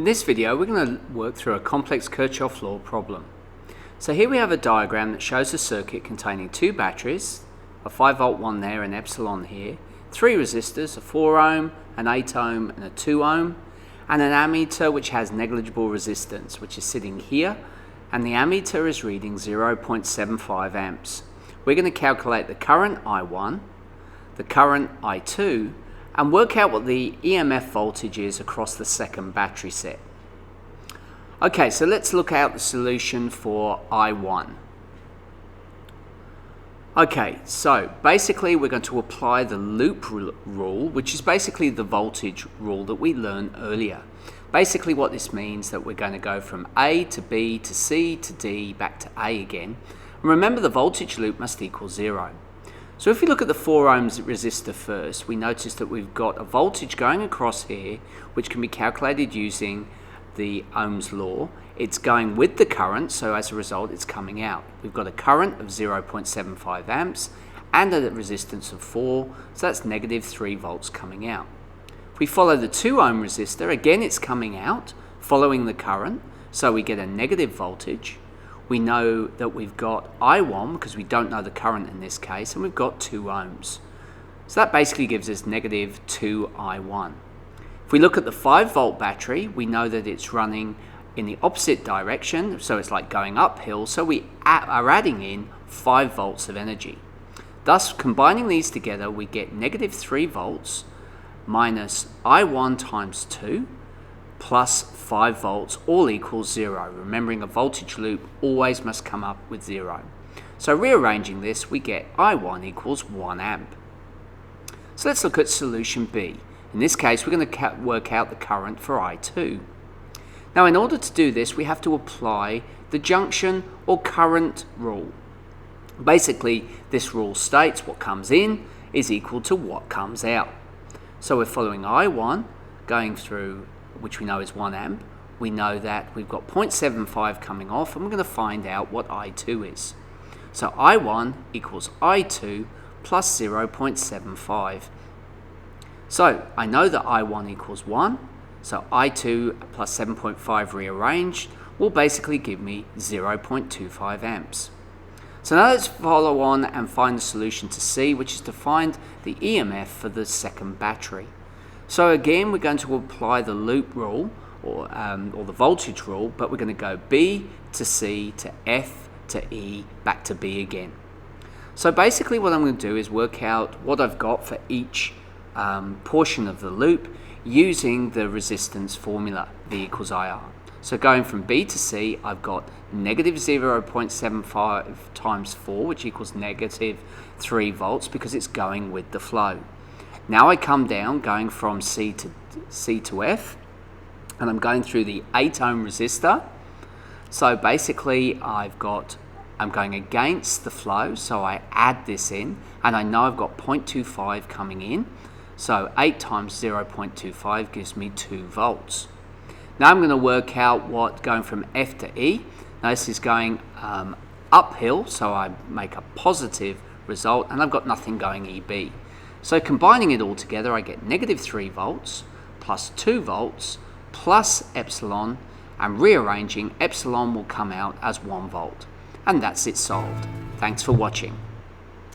In this video, we're going to work through a complex Kirchoff law problem. So here we have a diagram that shows a circuit containing two batteries, a 5-volt one there and epsilon here, three resistors, a 4 ohm, an 8 ohm and a 2 ohm, and an ammeter which has negligible resistance, which is sitting here, and the ammeter is reading 0.75 amps. We're going to calculate the current I1, the current I2, and work out what the EMF voltage is across the second battery set. Okay, so let's look at the solution for I1. Okay, so basically we're going to apply the loop rule, which is basically the voltage rule that we learned earlier. Basically what this means that we're going to go from A to B to C to D back to A again. And remember, the voltage loop must equal 0. So if you look at the 4 ohms resistor first, we notice that we've got a voltage going across here, which can be calculated using the Ohm's law. It's going with the current, so as a result it's coming out. We've got a current of 0.75 amps and a resistance of 4, so that's negative 3 volts coming out. If we follow the 2 ohm resistor, again it's coming out, following the current, so we get a negative voltage. We know that we've got I1 because we don't know the current in this case, and we've got 2 ohms. So that basically gives us negative 2I1. If we look at the 5-volt battery, we know that it's running in the opposite direction, so it's like going uphill, so we are adding in 5 volts of energy. Thus, combining these together, we get negative 3 volts minus I1 times 2 plus 5 volts, all equals 0. Remembering a voltage loop always must come up with 0. So rearranging this, we get I1 equals 1 amp. So let's look at solution B. In this case, we're going to work out the current for I2. Now, in order to do this, we have to apply the junction or current rule. Basically, this rule states what comes in is equal to what comes out. So we're following I1 going through, which we know is 1 amp. We know that we've got 0.75 coming off, and we're going to find out what I2 is. So I1 equals I2 plus 0.75. So I know that I1 equals 1, so I2 plus 7.5 rearranged will basically give me 0.25 amps. So now let's follow on and find the solution to C, which is to find the EMF for the second battery. So again, we're going to apply the loop rule or the voltage rule, but we're going to go B to C to F to E back to B again. So basically what I'm going to do is work out what I've got for each portion of the loop using the resistance formula, V equals IR. So going from B to C, I've got negative 0.75 times 4, which equals negative 3 volts because it's going with the flow. Now I come down, going from C to F, and I'm going through the 8 ohm resistor. So basically I'm going against the flow, so I add this in, and I know I've got 0.25 coming in. So 8 times 0.25 gives me 2 volts. Now I'm going to work out what going from F to E. Now this is going uphill, so I make a positive result, and I've got nothing going EB. So combining it all together, I get negative 3 volts plus 2 volts plus epsilon, and rearranging, epsilon will come out as 1 volt. And that's it solved. Thanks for watching.